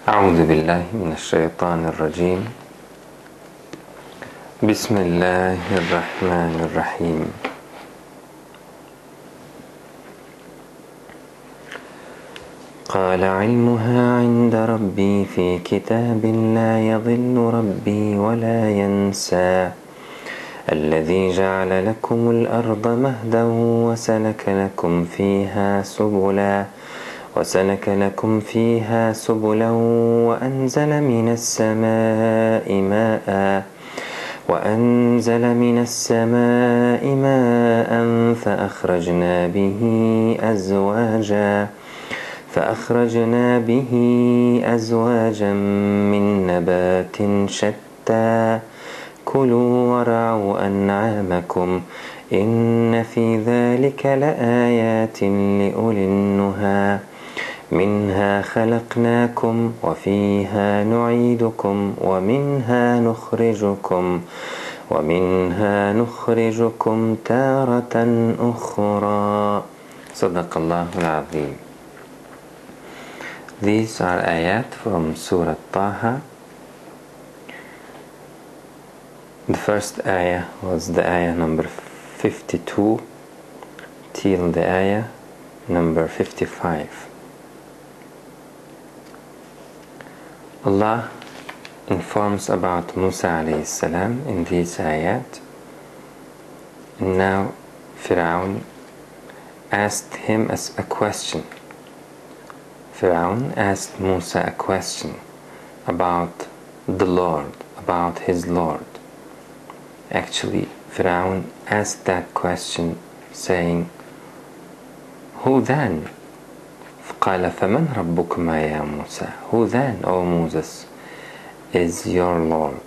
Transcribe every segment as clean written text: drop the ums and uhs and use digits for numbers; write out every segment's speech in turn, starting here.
أعوذ بالله من الشيطان الرجيم. بسم الله الرحمن الرحيم. قال علمها عند ربي في كتاب لا يضل ربي ولا ينسى الذي جعل لكم الأرض مهدا وسلك لكم فيها سبلا وأنزل من السماء ماء فأخرجنا به أزواجا من نبات شتى كلوا وارعوا أنعامكم إن في ذلك لآيات لأولي النهى منها خلقناكم وفيها نعيدكم ومنها نخرجكم تارة أخرى. صدق الله العظيم. These are ayat from Surah Taha. The first ayah was the ayah number 52 till the ayah number 55. Allah informs about Musa alayhi salam in these ayat. And now Fir'aun asked him as a question. Fir'aun asked Musa a question about the Lord, about his Lord. Actually, Fir'aun asked that question saying, Who then? قال فمن ربكما يا موسى? Who then, O Moses, is your Lord?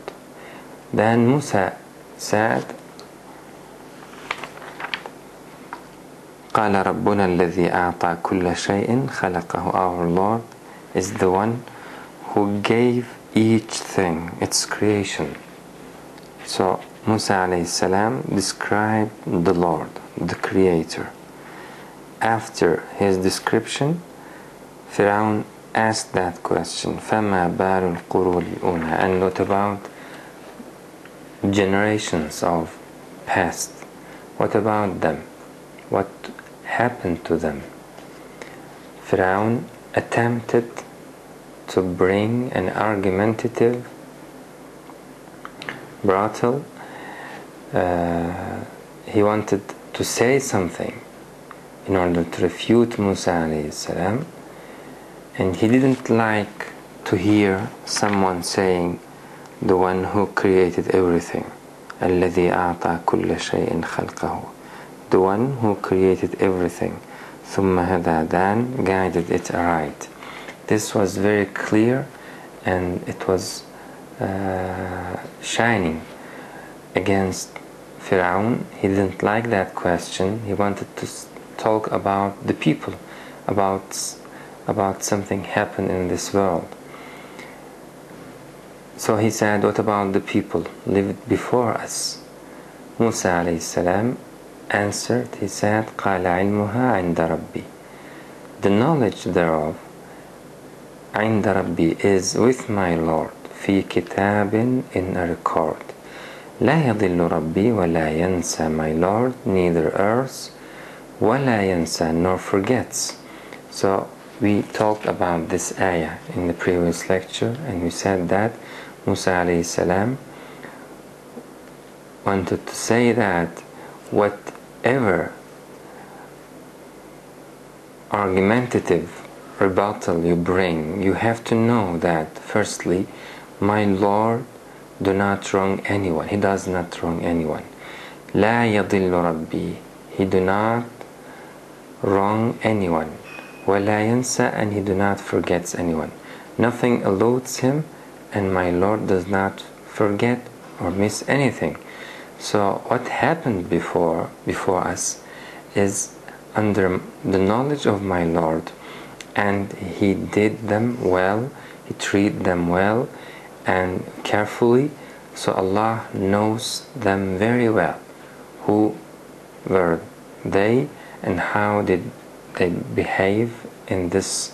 Then Musa said, قال ربنا الذي أعطى كل شيء خلقه. Our Lord is the one who gave each thing its creation. So Musa alayhi salam described the Lord, the Creator. After his description, Fir'aun asked that question, فَمَا بَالُ الْقُرُونِ الْأُولَى? And what about generations of past? What about them? What happened to them? Fir'aun attempted to bring an argumentative, brutal, he wanted to say something in order to refute Musa alayhi salam, and he didn't like to hear someone saying, the one who created everything, الذي أعطى كل شيء خلقه, the one who created everything, ثم هدى, then guided it aright. This was very clear, and it was shining against Fir'aun. He didn't like that question. He wanted to talk about the people, about something happened in this world. So he said, what about the people lived before us? Musa alayhi salam answered, he said, قال علمها عند ربي. The knowledge thereof عند ربي is with my Lord, في كتاب, in a record. لا يضل ربي ولا ينسى, my Lord neither errs ولا ينسى, nor forgets. So we talked about this ayah in the previous lecture, and we said that Musa alayhi salam wanted to say that whatever argumentative rebuttal you bring, you have to know that firstly, my Lord do not wrong anyone. He does not wrong anyone. لا يضل ربي, he do not wrong anyone. ولا ينسى, and he do not forgets anyone. Nothing eludes him, and my Lord does not forget or miss anything. So what happened before us is under the knowledge of my Lord, and he did them well, he treated them well and carefully. So Allah knows them very well. Who were they and how did they behave in this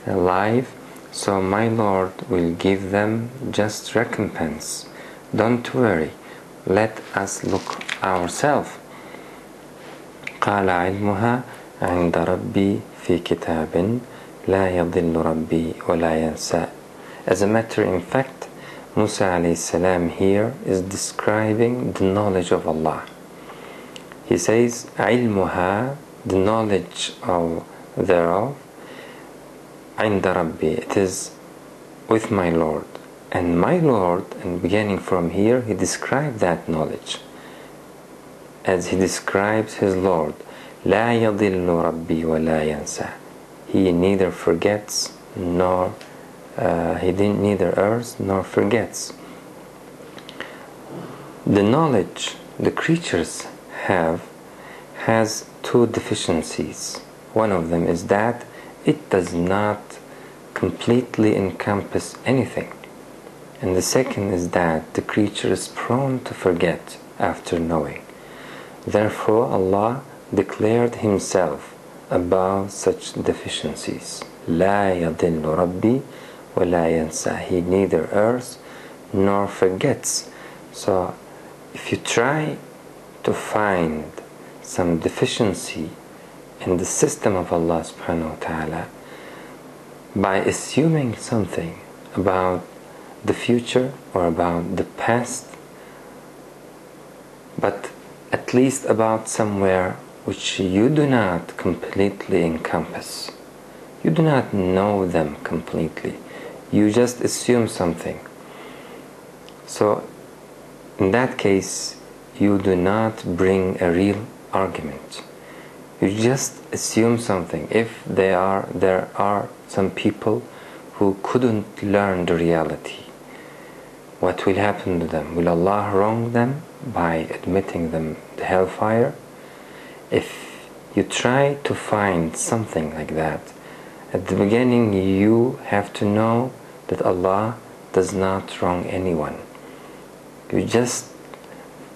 life? So my Lord will give them just recompense. Don't worry, let us look ourselves. قال علمها عند ربي في كتاب لا يضل ربي ولا ينسى. As a matter of fact, Musa alayhi salam here is describing the knowledge of Allah. He says, علمها, the knowledge of thereof, عند ربي, it is with my Lord. And my Lord, and beginning from here, he described that knowledge as he describes his Lord. لا يضل ربي ولا ينسى. He neither forgets nor he neither errs nor forgets. The knowledge the creatures has two deficiencies. One of them is that it does not completely encompass anything. And the second is that the creature is prone to forget after knowing. Therefore, Allah declared Himself above such deficiencies. لا يضل ربي ولا ينسى. He neither errs nor forgets. So, if you try to find some deficiency in the system of Allah subhanahu wa ta'ala by assuming something about the future or about the past, but at least about somewhere which you do not completely encompass. You do not know them completely. You just assume something. So in that case, you do not bring a real argument. You just assume something. If there are some people who couldn't learn the reality, what will happen to them? Will Allah wrong them by admitting them to hellfire? If you try to find something like that, at the beginning you have to know that Allah does not wrong anyone. You just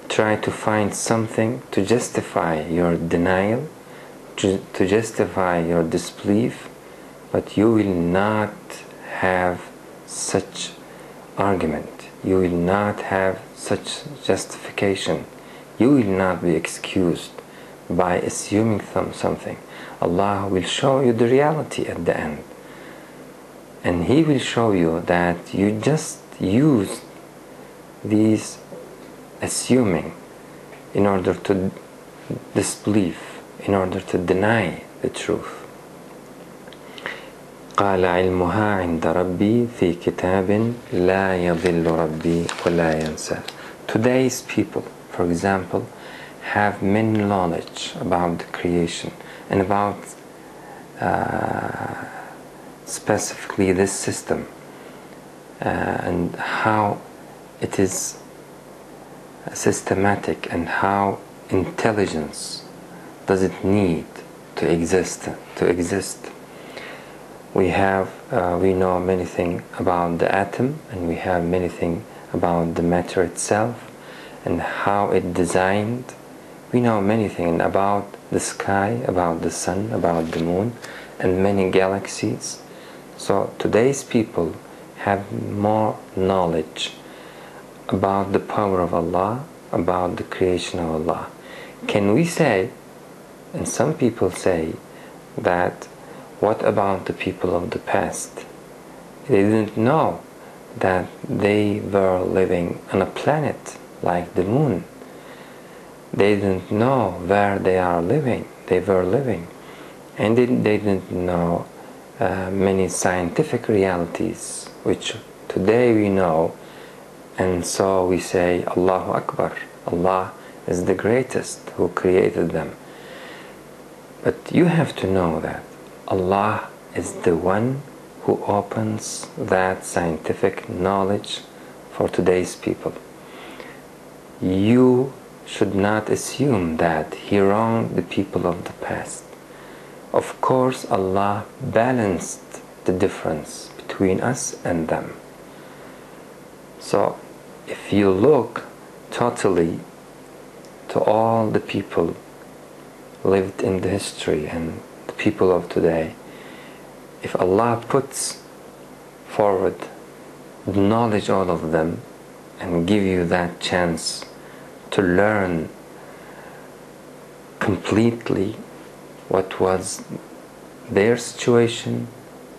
try to find something to justify your denial, to justify your disbelief, but you will not have such argument. You will not have such justification. You will not be excused by assuming something. Allah will show you the reality at the end. And He will show you that you just used these assuming in order to disbelieve, in order to deny the truth. قال علمها عند ربي في كتاب لا يضل ربي ولا ينسى. Today's people, for example, have many knowledge about the creation and about specifically this system and how it is systematic and how intelligence does it need to exist. We know many things about the atom, and we have many things about the matter itself and how it designed. We know many things about the sky, about the sun, about the moon, and many galaxies. So today's people have more knowledge about the power of Allah, about the creation of Allah. Can we say, and some people say, that what about the people of the past? They didn't know that they were living on a planet like the moon. They didn't know where they were living. And they didn't know many scientific realities, which today we know. And so we say, Allahu Akbar, Allah is the greatest who created them. But you have to know that Allah is the one who opens that scientific knowledge for today's people. You should not assume that He wronged the people of the past. Of course, Allah balanced the difference between us and them. So, if you look totally to all the people lived in the history and the people of today, if Allah puts forward, acknowledge all of them, and give you that chance to learn completely what was their situation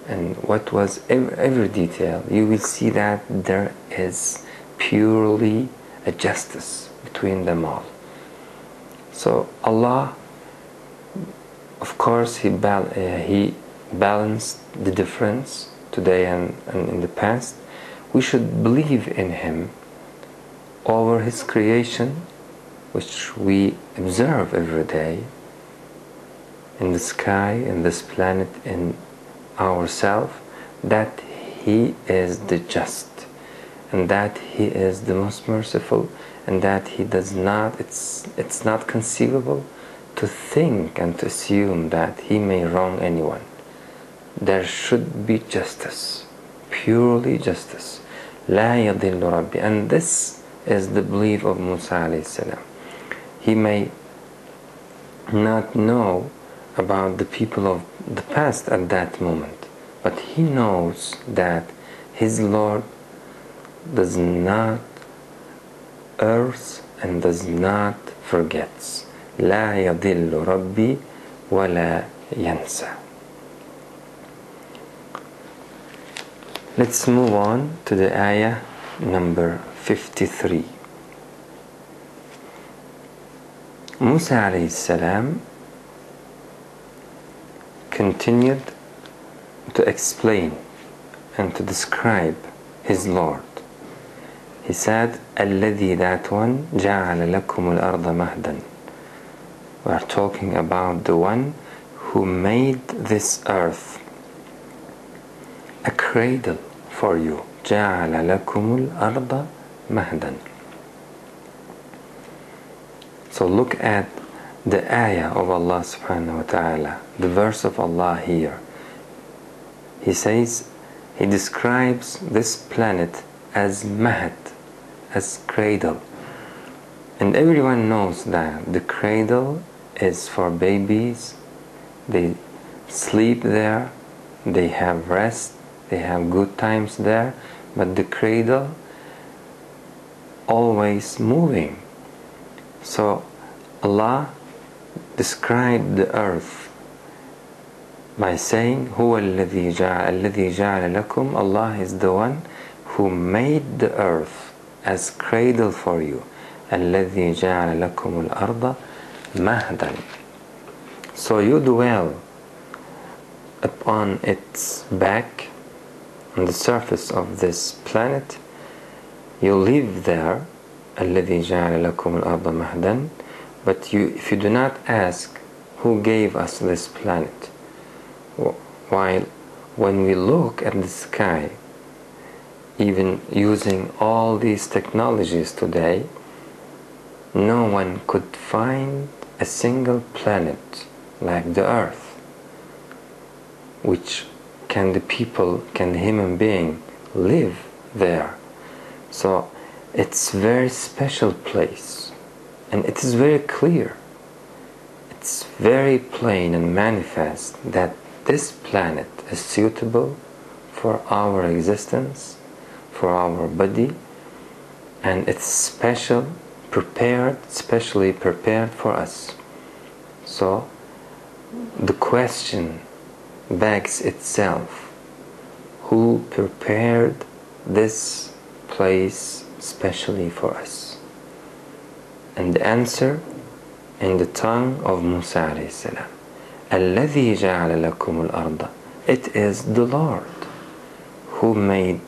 and what was every detail, you will see that there is purely a justice between them all. So Allah, of course, He balanced the difference today and in the past. We should believe in Him over His creation, which we observe every day, in the sky, in this planet, in ourselves, that He is the just, and that He is the most merciful, and that He does not, it's not conceivable to think and to assume that He may wrong anyone. There should be justice, purely justice. لا يضل ربي. And this is the belief of Musa alayhi salam. He may not know about the people of the past at that moment, but he knows that his Lord does not err and does not forget. لا يضل ربي ولا ينسى. Let's move on to the ayah number 53. Musa alayhi salam continued to explain and to describe his Lord. He said, الذي that one جعل لكم الأرض مهدا. We are talking about the one who made this earth a cradle for you. جعل لكم الأرض مهدا. So look at the ayah of Allah subhanahu wa ta'ala, the verse of Allah here. He says, He describes this planet as mahad, as cradle. And everyone knows that the cradle is for babies. They sleep there, they have rest, they have good times there, but the cradle always moving. So Allah described the earth by saying, هو الذي جعل لكم. Allah is the one who made the earth as cradle for you. الذي جعل لكم الأرض مهدا. So you dwell upon its back, on the surface of this planet. You live there. الذي جعل لكم الأرض مهدا. But if you do not ask who gave us this planet, while when we look at the sky, even using all these technologies today, no one could find a single planet like the earth, which can the human being live there. So it's a very special place, and it is very clear, it's very plain and manifest that this planet is suitable for our existence, for our body, and it's specially prepared for us. So the question begs itself, who prepared this place specially for us? And the answer in the tongue of Musa alayhi salam, الذي جعل لكم الأرض. It is the Lord who made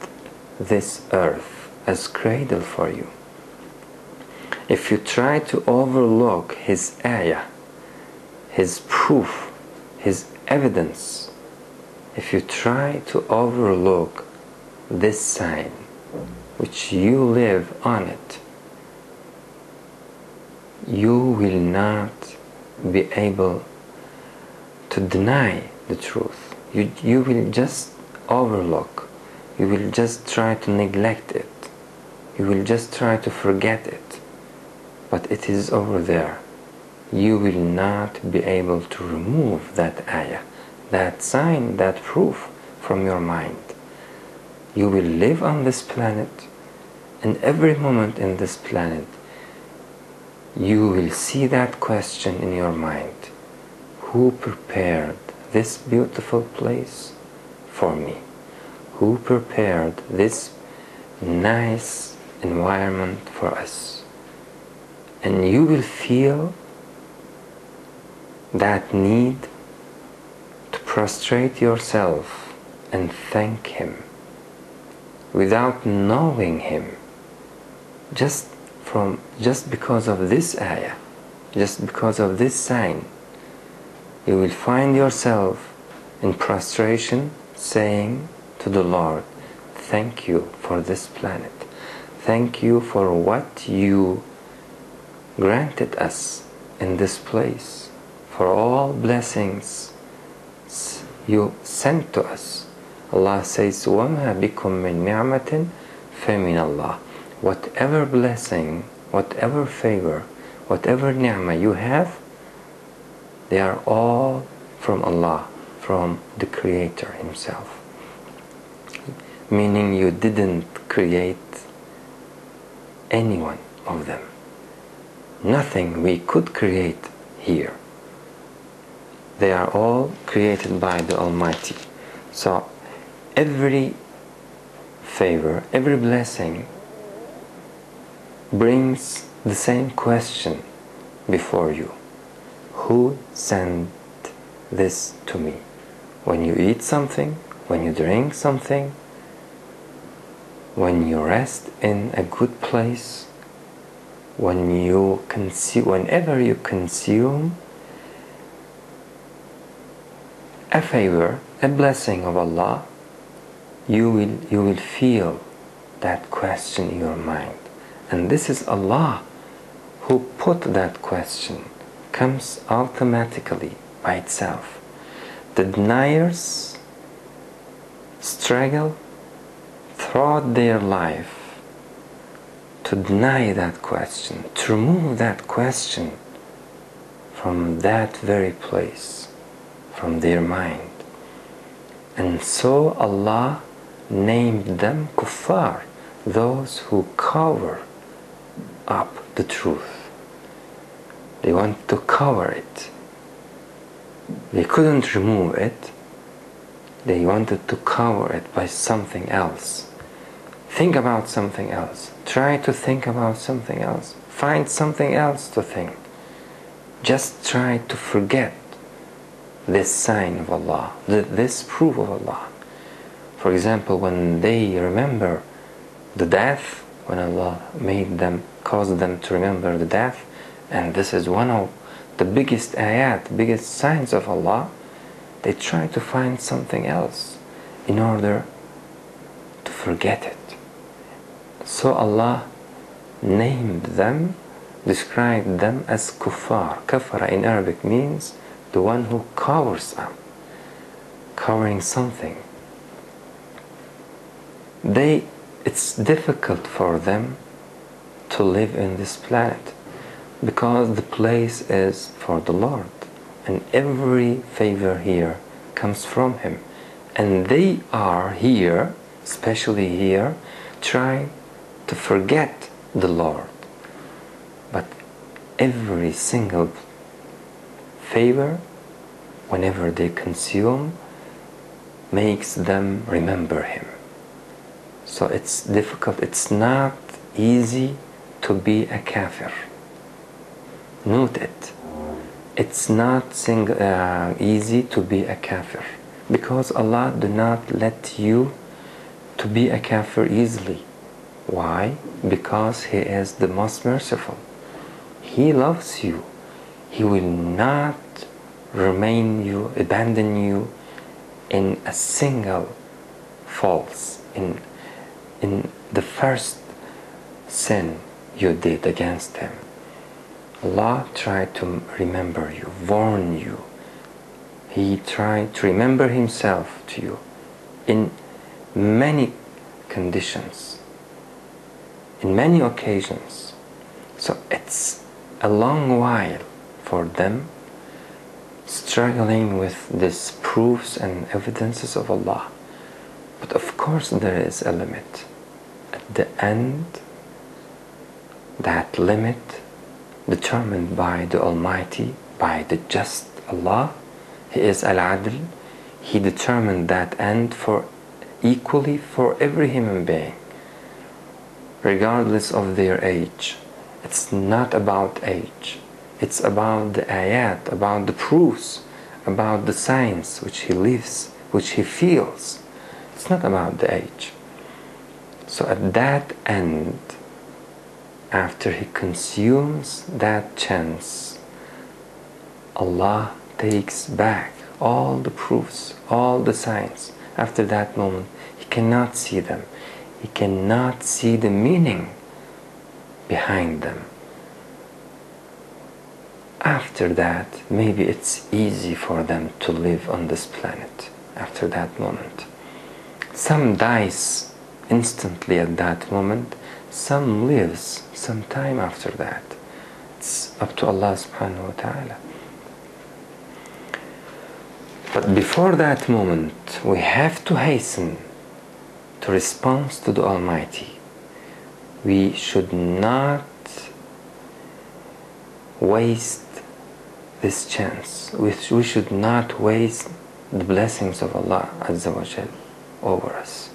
this earth as cradle for you. If you try to overlook His ayah, His proof, His evidence, if you try to overlook this sign, which you live on it, you will not be able to deny the truth. You will just overlook. You will just try to neglect it. You will just try to forget it. But it is over there. You will not be able to remove that ayah, that sign, that proof from your mind. You will live on this planet, and every moment in this planet, you will see that question in your mind. Who prepared this beautiful place for me? Who prepared this nice environment for us? And you will feel that need to prostrate yourself and thank Him without knowing Him, just because of this ayah, just because of this sign. You will find yourself in prostration saying to the Lord, thank you for this planet. Thank you for what you granted us in this place, for all blessings you sent to us. Allah says, وَمَا بِكُم مِّن نِعْمَةٍ فَمِنَ اللَّهِ. Whatever blessing, whatever favor, whatever ni'mah you have, they are all from Allah, from the Creator Himself. Meaning you didn't create any one of them. Nothing we could create here. They are all created by the Almighty. So every favor, every blessing brings the same question before you. Who sent this to me? When you eat something, when you drink something, when you rest in a good place, whenever you consume a favor, a blessing of Allah, you will feel that question in your mind. And this is Allah who put that question. Comes automatically by itself. The deniers struggle throughout their life to deny that question, to remove that question from that very place, from their mind. And so Allah named them kuffar, those who cover up the truth. They want to cover it. They couldn't remove it. They wanted to cover it by something else. Think about something else. Try to think about something else. Find something else to think. Just try to forget this sign of Allah, this proof of Allah. For example, when they remember the death, when Allah caused them to remember the death, and this is one of the biggest ayat, biggest signs of Allah, they try to find something else in order to forget it. So Allah named them, described them as kuffar. Kafara in Arabic means the one who covers up, covering something. It's difficult for them to live in this planet, because the place is for the Lord, and every favor here comes from Him. And they are here, especially here, trying to forget the Lord. But every single favor, whenever they consume, makes them remember Him. So it's difficult, it's not easy to be a kafir. Note it. It's not easy to be a kafir, because Allah do not let you to be a kafir easily. Why? Because He is the most merciful. He loves you. He will not abandon you in a single fault, in the first sin you did against Him. Allah tried to remember you, warn you. He tried to remember Himself to you in many conditions, in many occasions. So it's a long while for them struggling with these proofs and evidences of Allah. But of course there is a limit. At the end, that limit determined by the Almighty, by the just Allah, He is Al-Adl, He determined that end for equally for every human being, regardless of their age. It's not about age. It's about the ayat, about the proofs, about the signs which he lives, which he feels. It's not about the age. So at that end, after he consumes that chance, Allah takes back all the proofs, all the signs. After that moment, he cannot see them. He cannot see the meaning behind them. After that, maybe it's easy for them to live on this planet after that moment. Some dies instantly at that moment, some lives some time after that. It's up to Allah subhanahu wa ta'ala. But before that moment, we have to hasten to respond to the Almighty. We should not waste this chance. We should not waste the blessings of Allah Azza wa Jal over us.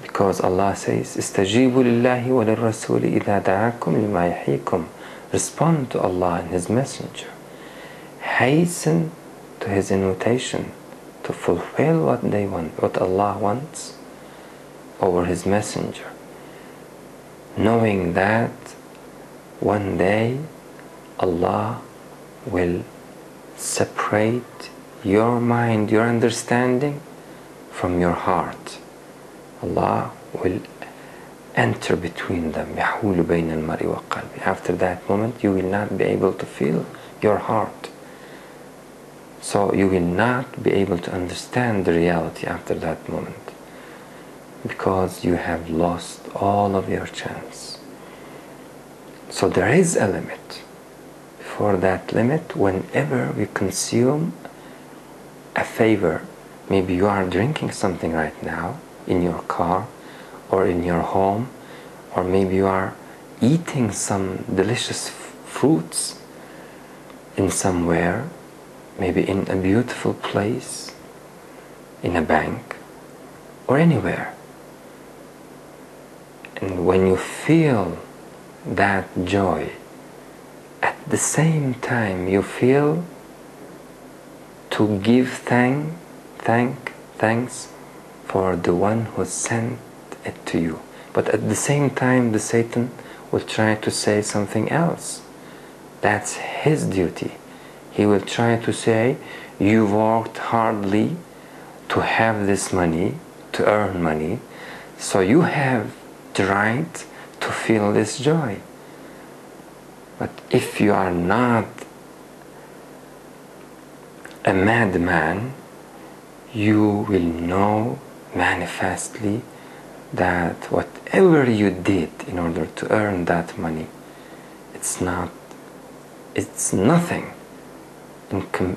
Because Allah says, "Istajibu lillahi wa lirrasuli idha da'akum lima yahikum." Respond to Allah and His Messenger. Hasten to His invitation to fulfill what they want, what Allah wants over His Messenger, knowing that one day Allah will separate your mind, your understanding from your heart. Allah will enter between them. يَحُولُ بَيْنَ الْمَرْءِ وَقَلْبِ. After that moment, you will not be able to feel your heart. So you will not be able to understand the reality after that moment, because you have lost all of your chance. So there is a limit. Before that limit, whenever we consume a favor, maybe you are drinking something right now in your car or in your home, or maybe you are eating some delicious fruits in somewhere, maybe in a beautiful place, in a bank, or anywhere. And when you feel that joy, at the same time you feel to give thanks for the one who sent it to you. But at the same time, the Satan will try to say something else. That's his duty. He will try to say, you worked hardly to have this money, to earn money, so you have the right to feel this joy. But if you are not a madman, you will know manifestly that whatever you did in order to earn that money, it's nothing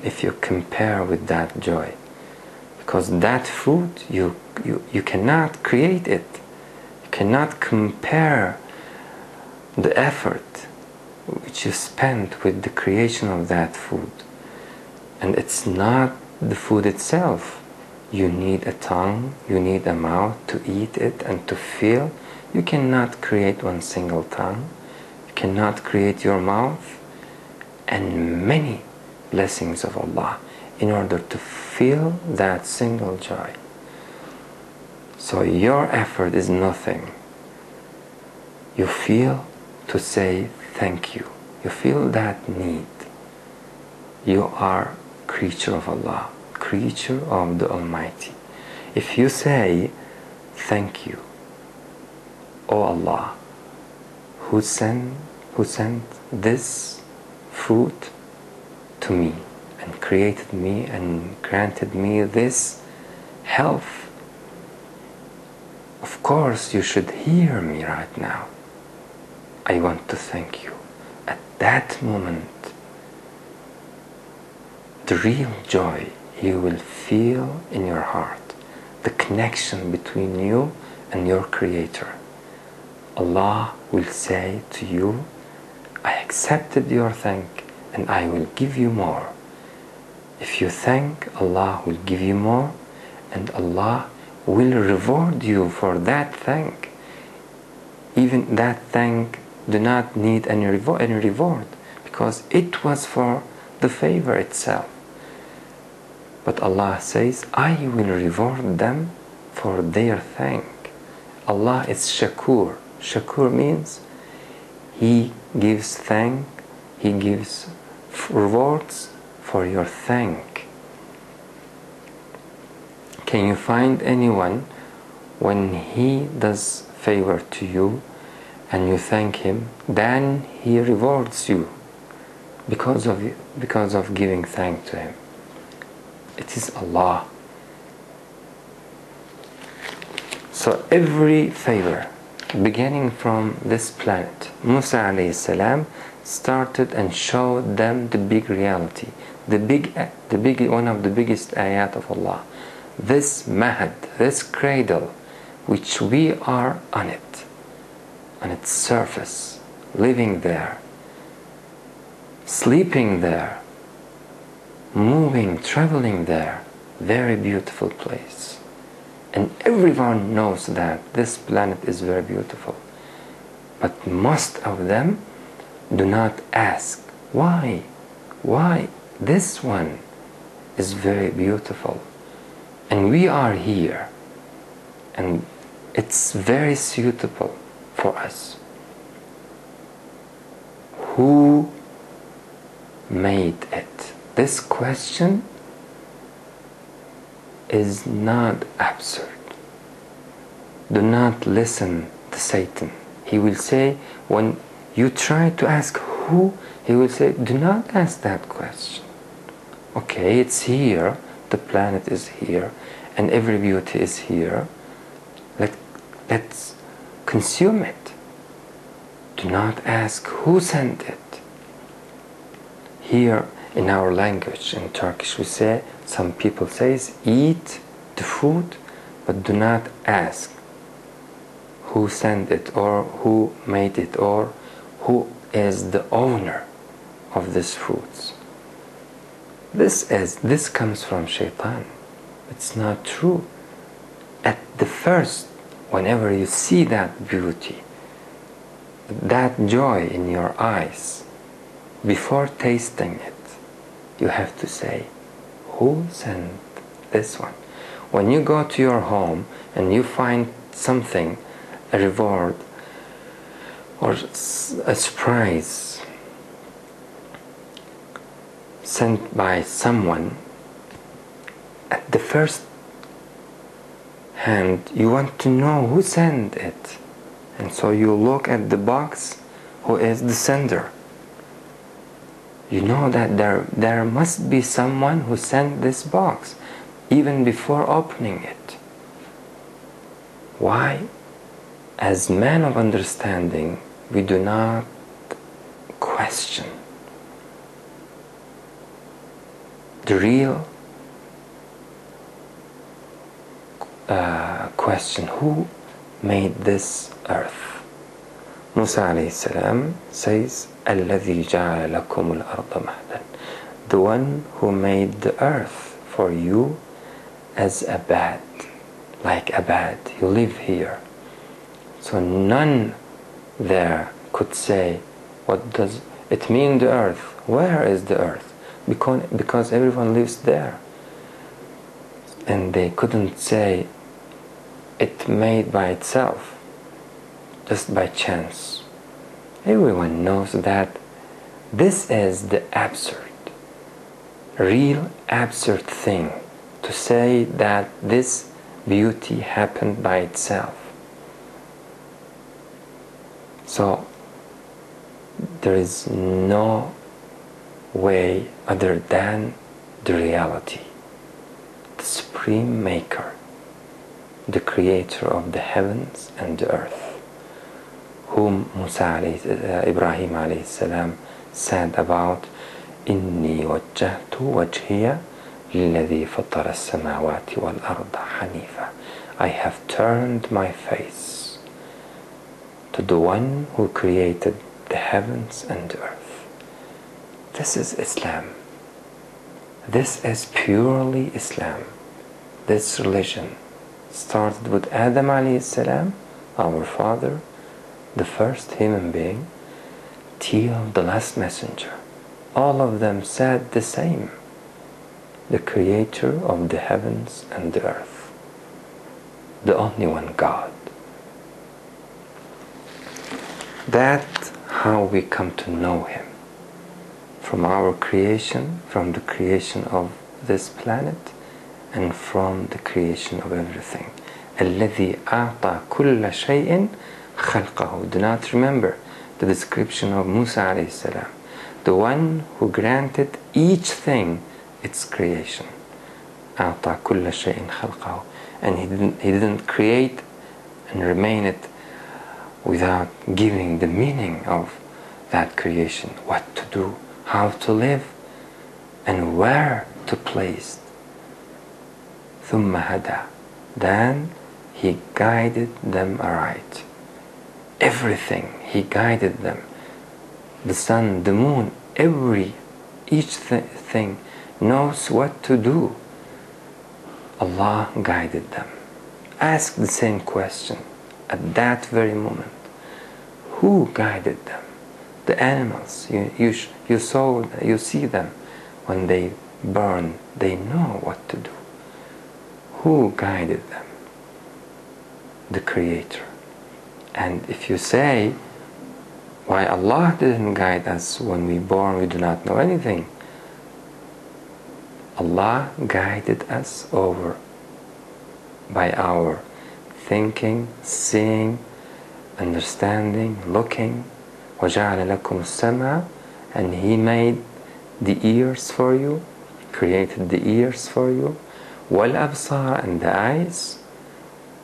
if you compare with that joy. Because that fruit, you cannot create it. You cannot compare the effort which you spent with the creation of that food. And it's not the food itself. You need a tongue, you need a mouth to eat it and to feel. You cannot create one single tongue. You cannot create your mouth and many blessings of Allah in order to feel that single joy. So your effort is nothing. You feel to say thank you. You feel that need. You are creature of Allah, creature of the Almighty. If you say thank you, O Allah, who sent this fruit to me and created me and granted me this health, of course you should hear me right now. I want to thank you. At that moment, the real joy you will feel in your heart, the connection between you and your Creator. Allah will say to you, I accepted your thank and I will give you more. If you thank, Allah will give you more, and Allah will reward you for that thank. Even that thank do not need any reward, because it was for the favor itself. But Allah says, I will reward them for their thank. Allah is Shakur. Shakur means He gives thank, He gives rewards for your thank. Can you find anyone when he does favor to you and you thank him, then he rewards you because of giving thanks to him? It is Allah. So every favor beginning from this planet, Musa alayhi salam started and showed them the big reality, one of the biggest ayat of Allah. This mahad, this cradle, which we are on its surface, living there, sleeping there, moving, traveling there, very beautiful place. And everyone knows that this planet is very beautiful. But most of them do not ask, why this one is very beautiful and we are here and it's very suitable for us. Who made it? This question is not absurd. Do not listen to Satan. He will say, when you try to ask who, he will say, do not ask that question. Okay, it's here, the planet is here, and every beauty is here. Let's consume it. Do not ask who sent it. Here in our language, in Turkish, we say, some people say, eat the food, but do not ask who sent it or who made it or who is the owner of these fruits. This comes from Shaitan. It's not true. At the first, whenever you see that beauty, that joy in your eyes, before tasting it, you have to say, who sent this one? When you go to your home and you find something, a reward or a surprise sent by someone, at the first hand you want to know who sent it, and so you look at the box, who is the sender. You know that there must be someone who sent this box even before opening it. Why? As men of understanding, we do not question the real question, who made this earth? Musa alayhi salam says, الَّذِي جَعَلَ لَكُمُ الْأَرْضَ مَهْدًا, the one who made the earth for you as a bed, like a bed. You live here. So none there could say, what does it mean, the earth? Where is the earth? Because everyone lives there. And they couldn't say it made by itself, just by chance. Everyone knows that this is the absurd, real absurd thing, to say that this beauty happened by itself. So there is no way other than the reality, the supreme maker, the creator of the heavens and the earth, whom Ibrahim alayhi salam said about, إِنِّي وَجَّهْتُ وَجْهِيَ لِلَّذِي فَطَرَ السَّمَاوَاتِ وَالْأَرْضَ حَنِيفًا. I have turned my face to the one who created the heavens and the earth. This is Islam. This is purely Islam. This religion started with Adam alayhi salam, our father, the first human being, till the last messenger. All of them said the same: the creator of the heavens and the earth, the only one God. That's how we come to know Him. From our creation, from the creation of this planet, and from the creation of everything. الَّذِي أَعْطَى كُلَّ شَيْءٍ خَلْقَهُ. Do not remember the description of Musa alayhi salam, the one who granted each thing its creation. أَعْطَى كُلَّ شَيْءٍ خَلْقَهُ. And he didn't create and remain it without giving the meaning of that creation, what to do, how to live, and where to place. ثُمَّ هَدَى. Then He guided them aright. Everything He guided them. The sun, the moon, each thing knows what to do. Allah guided them. Ask the same question at that very moment. Who guided them? The animals. You see them when they burn. They know what to do. Who guided them? The Creator. And if you say, why Allah didn't guide us when we born, we do not know anything. Allah guided us over by our thinking, seeing, understanding, looking. وَجَعَلَ لَكُمُ السَّمْعَ. And He made the ears for you, created the ears for you, وَالْأَبْصَارَ, and the eyes,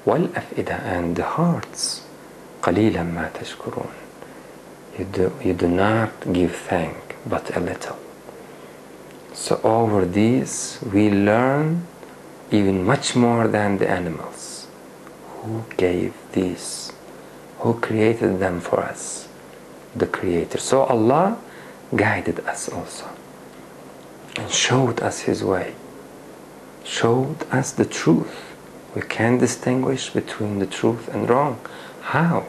وَالْأَفْئِدَةَ, and the hearts. قَلِيلًا مَا تَشْكُرُونَ. You do not give thank, but a little. So over these we learn even much more than the animals. Who gave these? Who created them for us? The Creator. So Allah guided us also and showed us His way, showed us the truth. We can distinguish between the truth and wrong. How?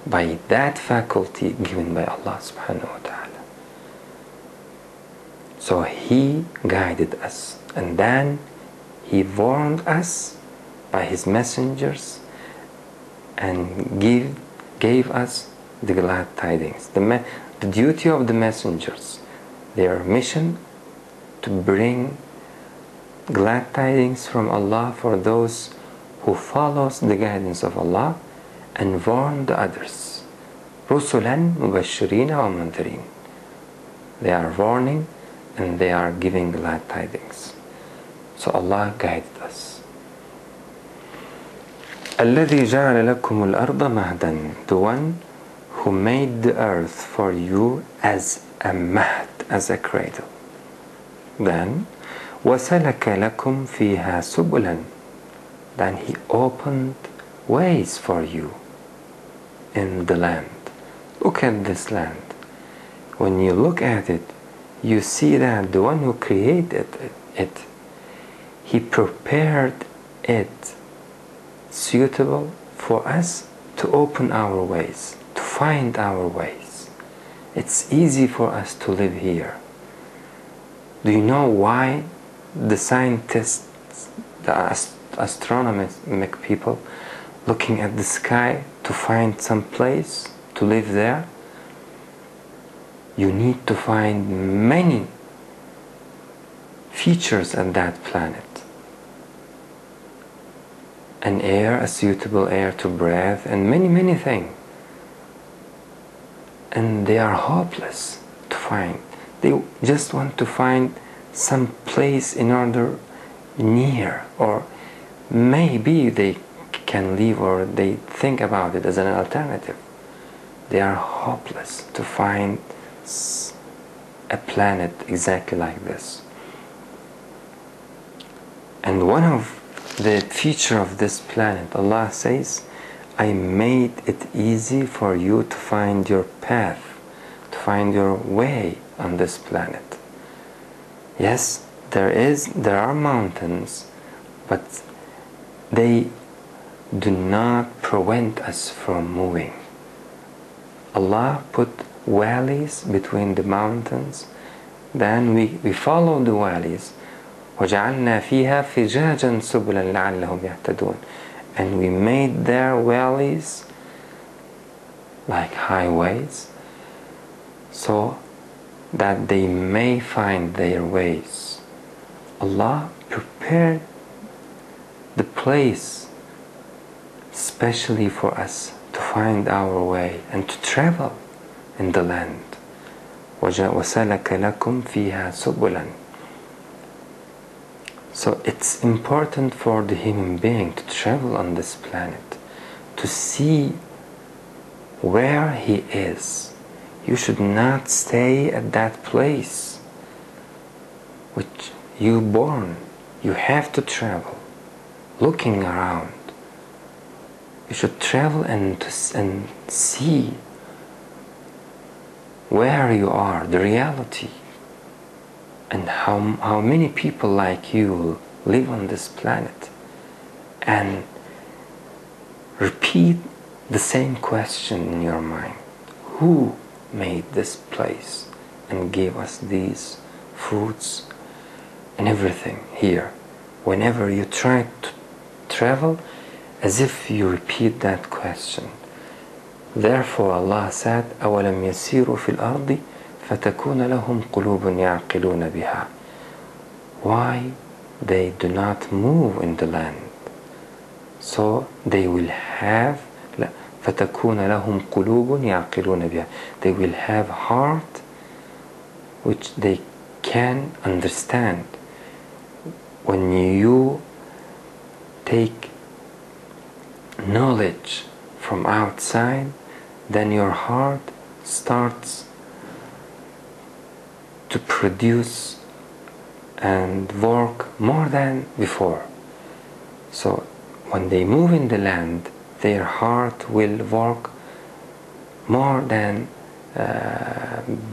By that faculty given by Allah subhanahu wa ta'ala. So He guided us, and then He warned us by His messengers and gave us the glad tidings. The duty of the messengers, their mission to bring glad tidings from Allah for those who follows the guidance of Allah and warn the others. رُسُلًا مُبَشِّرِينَ وَمُنذِرِينَ. They are warning and they are giving glad tidings. So Allah guided us. الَّذِي جَعَلَ لَكُمُ الْأَرْضَ مَهْدًا. The one who made the earth for you as a mahd, as a cradle. Then وَسَلَكَ لَكُمْ فِيهَا سُبُلًا. Then He opened ways for you in the land. Look at this land. When you look at it, you see that the one who created it, He prepared it suitable for us to open our ways, to find our ways. It's easy for us to live here. Do you know why the scientists, the astronomic people, looking at the sky to find some place to live there? You need to find many features at that planet. An air, a suitable air to breathe, and many things. And they are hopeless to find. They just want to find some place in order near, or maybe they can live, or they think about it as an alternative. They are hopeless to find a planet exactly like this. And one of the feature of this planet, Allah says, I made it easy for you to find your path, to find your way on this planet. Yes, there are mountains, but they do not prevent us from moving. Allah put valleys between the mountains, then we follow the valleys. وَجَعَلْنَا فِيهَا فِجَاجًا سُبُلًا لَعَلَّهُمْ يَهْتَدُونَ. And we made their valleys like highways, so that they may find their ways. Allah prepared the place especially for us to find our way and to travel in the land. وَسَلَكَ لَكُمْ فِيهَا سُبُلًا. So it's important for the human being to travel on this planet, to see where he is. You should not stay at that place which you born. You have to travel, looking around. You should travel and see where you are, the reality, and how many people like you live on this planet, and repeat the same question in your mind. Who made this place and gave us these fruits and everything here? Whenever you try to travel, as if you repeat that question. Therefore Allah said, أَوَلَمْ يَسِيرُوا فِي الْأَرْضِ فَتَكُونَ لَهُمْ قُلُوبٌ يَعْقِلُونَ بِهَا. Why they do not move in the land? So they will have فَتَكُونَ لَهُمْ قُلُوبٌ يَعْقِلُونَ بِهَا. They will have heart which they can understand. When you take knowledge from outside, then your heart starts to produce and work more than before. So when they move in the land, their heart will work more than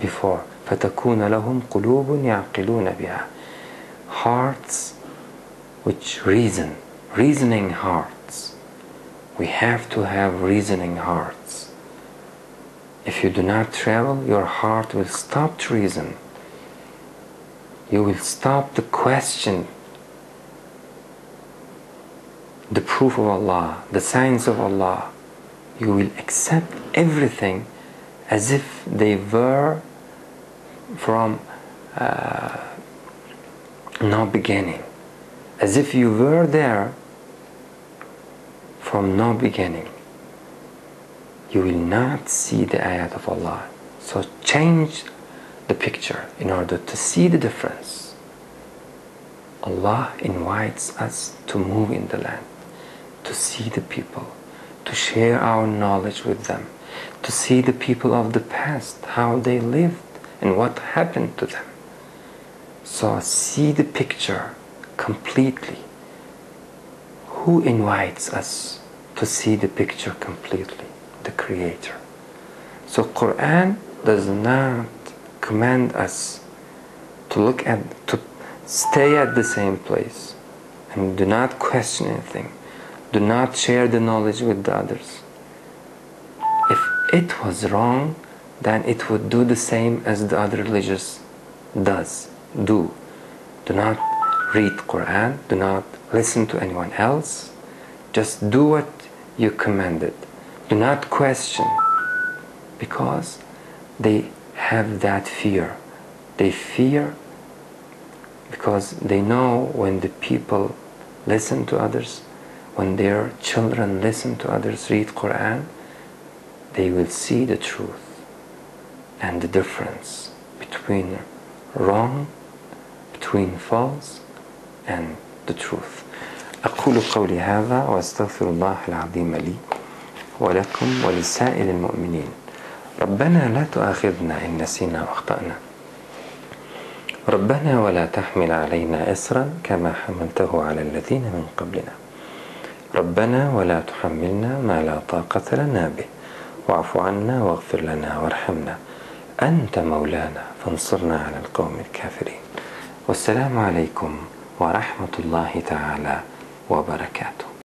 before. فَتَكُونَ لَهُمْ قُلُوبٌ يَعْقِلُونَ بِهَا. Hearts which reasoning hearts. We have to have reasoning hearts. If you do not travel, your heart will stop to reason. You will stop to question the proof of Allah, the signs of Allah. You will accept everything as if they were from no beginning, as if you were there from no beginning. You will not see the ayat of Allah. So change the picture in order to see the difference. Allah invites us to move in the land, to see the people, to share our knowledge with them, to see the people of the past, how they lived and what happened to them. So see the picture completely. Who invites us to see the picture completely? The Creator. So Quran does not command us to stay at the same place and do not question anything. Do not share the knowledge with the others. If it was wrong, then it would do the same as the other religions do. Do not read Quran, do not listen to anyone else. Just do what you commanded. Do not question, because they have that fear. They fear because they know when the people listen to others, when their children listen to others read Quran, they will see the truth and the difference between wrong, between false and the truth. أقول قولي هذا وأستغفر الله العظيم لي ولكم ولسائر المؤمنين. ربنا لا تؤاخذنا إن نسينا وأخطأنا ربنا ولا تحمل علينا إصرا كما حملته على الذين من قبلنا ربنا ولا تحملنا ما لا طاقة لنا به واعف عنا واغفر لنا وارحمنا أنت مولانا فانصرنا على القوم الكافرين. والسلام عليكم ورحمة الله تعالى وبركاته.